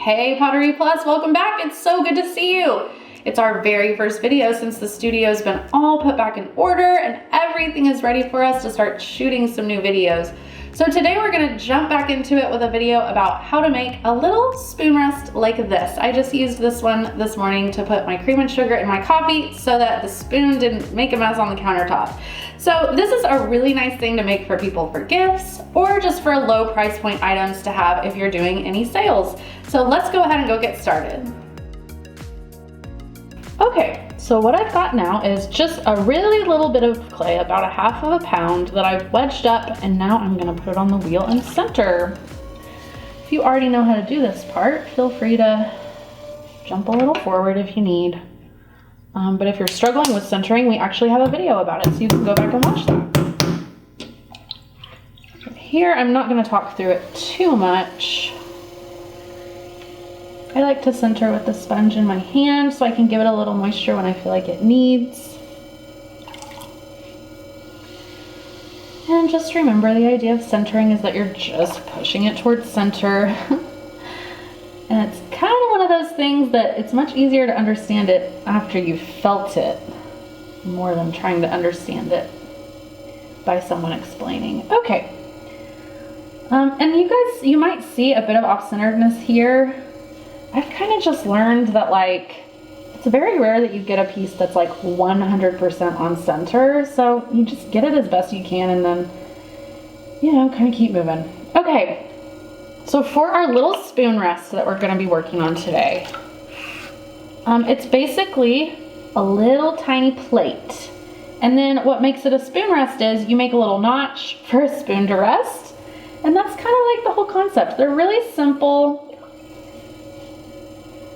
Hey Pottery Plus, welcome back. It's so good to see you. It's our very first video since the studio's been all put back in order and everything is ready for us to start shooting some new videos. So today we're gonna jump back into it with a video about how to make a little spoon rest like this. I just used this one this morning to put my cream and sugar in my coffee so that the spoon didn't make a mess on the countertop. So this is a really nice thing to make for people for gifts or just for low price point items to have if you're doing any sales. So let's go ahead and go get started. Okay, so what I've got now is just a really little bit of clay, about 1/2 pound, that I've wedged up, and now I'm gonna put it on the wheel and center. If you already know how to do this part, feel free to jump a little forward if you need. But if you're struggling with centering, we actually have a video about it, so you can go back and watch that. Here, I'm not gonna talk through it too much. I like to center with the sponge in my hand so I can give it a little moisture when I feel like it needs. And just remember, the idea of centering is that you're just pushing it towards center. And it's kind of one of those things that it's much easier to understand it after you've felt it more than trying to understand it by someone explaining. Okay. And you might see a bit of off-centeredness here. I've kind of just learned that it's very rare that you get a piece that's 100% on center. So you just get it as best you can and then, kind of keep moving. Okay, so for our little spoon rest that we're gonna be working on today, it's basically a little tiny plate. And then what makes it a spoon rest is you make a little notch for a spoon to rest. And that's kind of like the whole concept. They're really simple.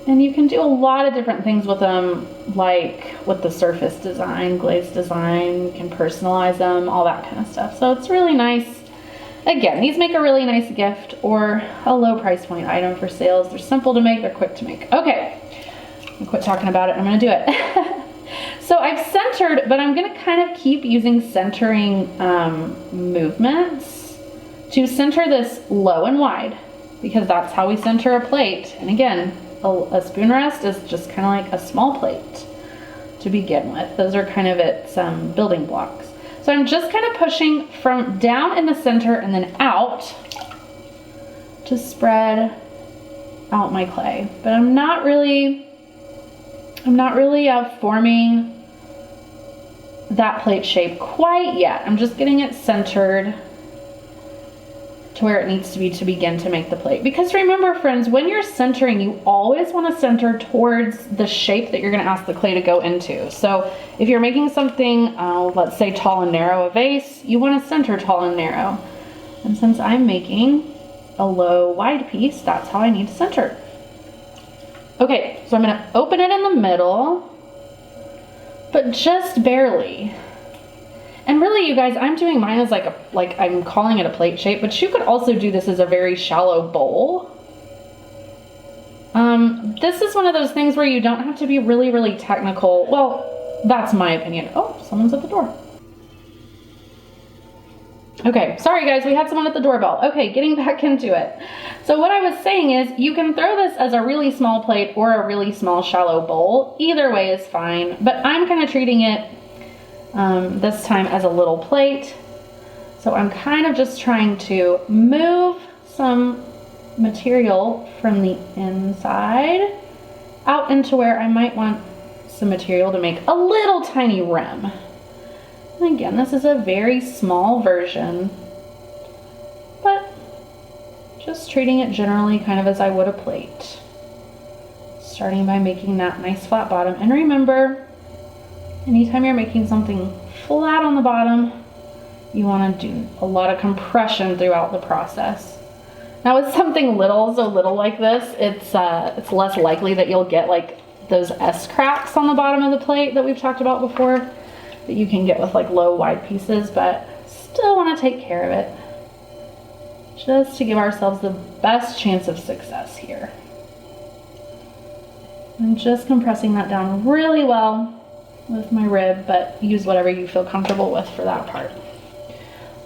And you can do a lot of different things with them, like with the surface design, glaze design, you can personalize them, all that kind of stuff. So it's really nice. Again, these make a really nice gift or a low price point item for sales. They're simple to make, they're quick to make. Okay, I'll quit talking about it, I'm gonna do it. So I've centered, but I'm gonna kind of keep using centering movements to center this low and wide, because that's how we center a plate. And again, a spoon rest is just kind of like a small plate to begin with. Those are kind of its building blocks. So I'm just kind of pushing from down in the center and then out to spread out my clay. But I'm not really forming that plate shape quite yet. I'm just getting it centered to where it needs to be to begin to make the plate. Because remember, friends, when you're centering, you always want to center towards the shape that you're going to ask the clay to go into. So if you're making something, let's say tall and narrow, a vase, you want to center tall and narrow. And since I'm making a low wide piece, that's how I need to center. Okay, so I'm going to open it in the middle, but just barely. And really, you guys, I'm doing mine as I'm calling it a plate shape, but you could also do this as a very shallow bowl. This is one of those things where you don't have to be really, really technical. Well, that's my opinion. Oh, someone's at the door. Okay, sorry guys, we had someone at the doorbell. Okay, getting back into it. So what I was saying is you can throw this as a really small plate or a really small shallow bowl. Either way is fine, but I'm kind of treating it this time as a little plate. So I'm kind of just trying to move some material from the inside out into where I might want some material to make a little tiny rim. And again, this is a very small version, but just treating it generally kind of as I would a plate. Starting by making that nice flat bottom. And remember, anytime you're making something flat on the bottom, you want to do a lot of compression throughout the process. Now with something so little like this, it's less likely that you'll get those S cracks on the bottom of the plate that we've talked about before that you can get with low wide pieces, but still want to take care of it just to give ourselves the best chance of success here. I'm just compressing that down really well with my rib, but use whatever you feel comfortable with for that part.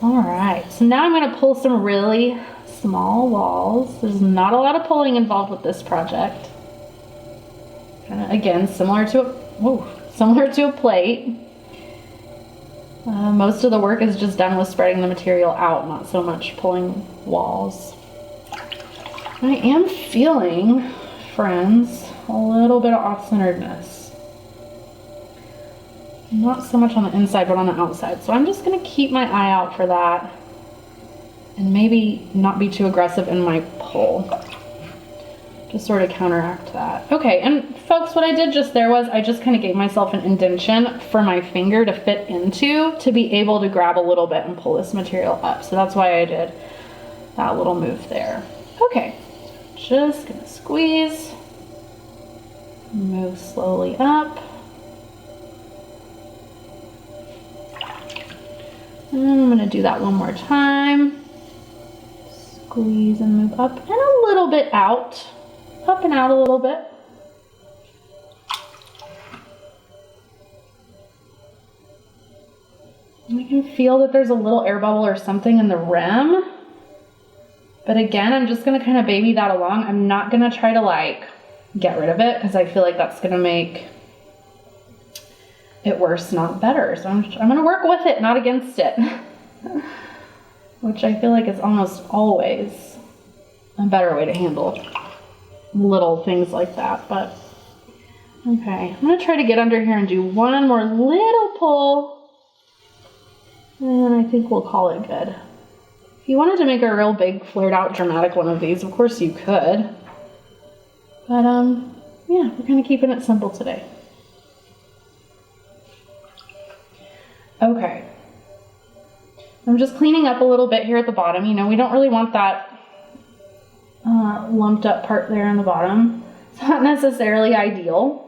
All right, so now I'm going to pull some really small walls. There's not a lot of pulling involved with this project. Kind of, again, similar to a plate. Most of the work is just done with spreading the material out, not so much pulling walls. I am feeling, friends, a little bit of off-centeredness. Not so much on the inside, but on the outside. So I'm just going to keep my eye out for that and maybe not be too aggressive in my pull to sort of counteract that. Okay, and folks, what I did just there was I just kind of gave myself an indentation for my finger to fit into to be able to grab a little bit and pull this material up. So that's why I did that little move there. Okay, just gonna squeeze, move slowly up. And I'm gonna do that one more time. Squeeze and move up and a little bit out. Up and out a little bit. And I can feel that there's a little air bubble or something in the rim. But again, I'm just gonna kind of baby that along. I'm not gonna try to like get rid of it because I feel like that's gonna make it worse, not better. So I'm gonna work with it, not against it. Which I feel like is almost always a better way to handle little things like that. But okay, I'm gonna try to get under here and do one more little pull, and then I think we'll call it good. If you wanted to make a real big, flared out, dramatic one of these, of course you could. But yeah, we're kind of keeping it simple today. Okay. I'm just cleaning up a little bit here at the bottom. You know, we don't really want that lumped up part there in the bottom. It's not necessarily ideal.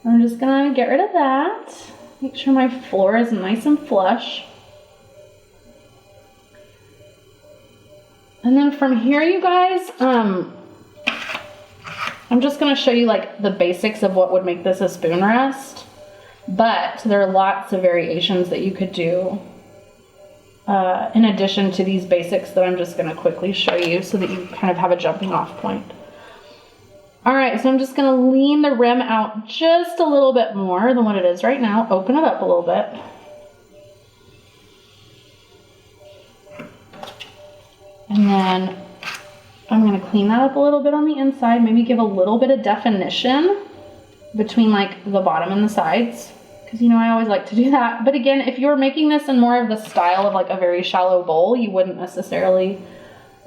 I'm just gonna get rid of that. Make sure my floor is nice and flush. And then from here, you guys, I'm just gonna show you like the basics of what would make this a spoon rest. But there are lots of variations that you could do in addition to these basics that I'm just going to quickly show you so that you kind of have a jumping off point. All right, so I'm just going to lean the rim out just a little bit more than what it is right now. Open it up a little bit. And then I'm going to clean that up a little bit on the inside, maybe give a little bit of definition between like the bottom and the sides. Because, you know, I always like to do that. But again, if you were making this in more of the style of like a very shallow bowl, you wouldn't necessarily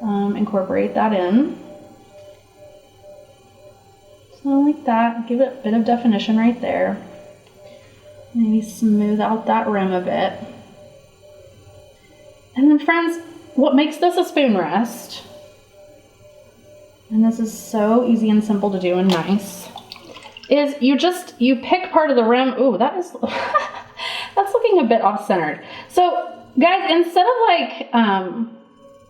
incorporate that in. So like that, give it a bit of definition right there. Maybe smooth out that rim a bit. And then friends, what makes this a spoon rest, and this is so easy and simple to do and nice, is you pick part of the rim. Ooh, that is, that's looking a bit off-centered. So guys, instead of like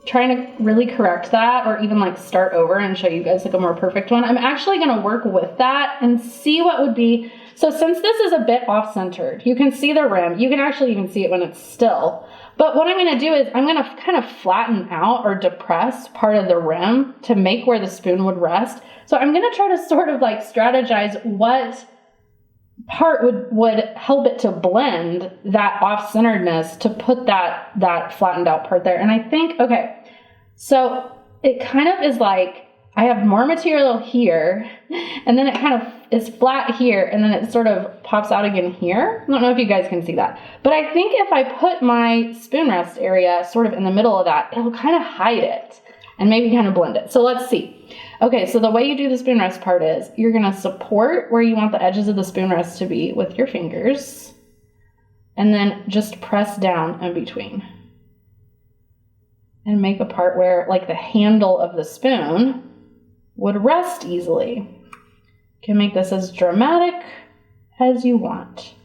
trying to really correct that or even like start over and show you guys like a more perfect one, I'm actually gonna work with that and see what would be. So since this is a bit off-centered, you can see the rim. You can actually even see it when it's still. But what I'm gonna do is I'm gonna kind of flatten out or depress part of the rim to make where the spoon would rest. So I'm gonna try to sort of like strategize what part would help it to blend that off-centeredness to put that flattened out part there. And I think, okay, so it kind of is like I have more material here, and then it kind of is flat here, and then it sort of pops out again here. I don't know if you guys can see that, but I think if I put my spoon rest area sort of in the middle of that, it'll kind of hide it and maybe kind of blend it. So let's see. Okay, so the way you do the spoon rest part is you're gonna support where you want the edges of the spoon rest to be with your fingers, and then just press down in between and make a part where like the handle of the spoon would rest easily. You can make this as dramatic as you want,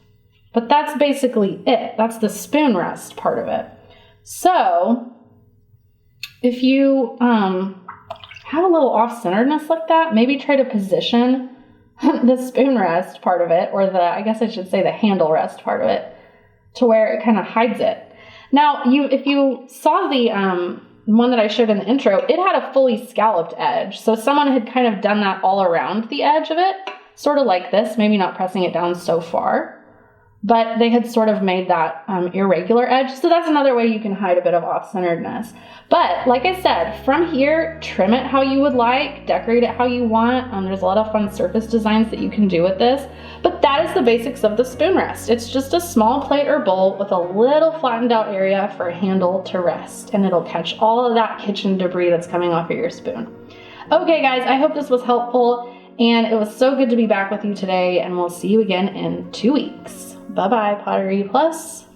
but that's basically it. That's the spoon rest part of it. So if you have a little off-centeredness like that, maybe try to position the spoon rest part of it, or I guess I should say the handle rest part of it, to where it kind of hides it. Now, if you saw one that I showed in the intro, it had a fully scalloped edge. So someone had kind of done that all around the edge of it, sort of like this, maybe not pressing it down so far. But they had sort of made that irregular edge. So that's another way you can hide a bit of off-centeredness. But like I said, from here, trim it how you would like, decorate it how you want. There's a lot of fun surface designs that you can do with this. But that is the basics of the spoon rest. It's just a small plate or bowl with a little flattened out area for a handle to rest. And it'll catch all of that kitchen debris that's coming off of your spoon. Okay guys, I hope this was helpful. And it was so good to be back with you today. And we'll see you again in 2 weeks. Bye-bye, Pottery Plus.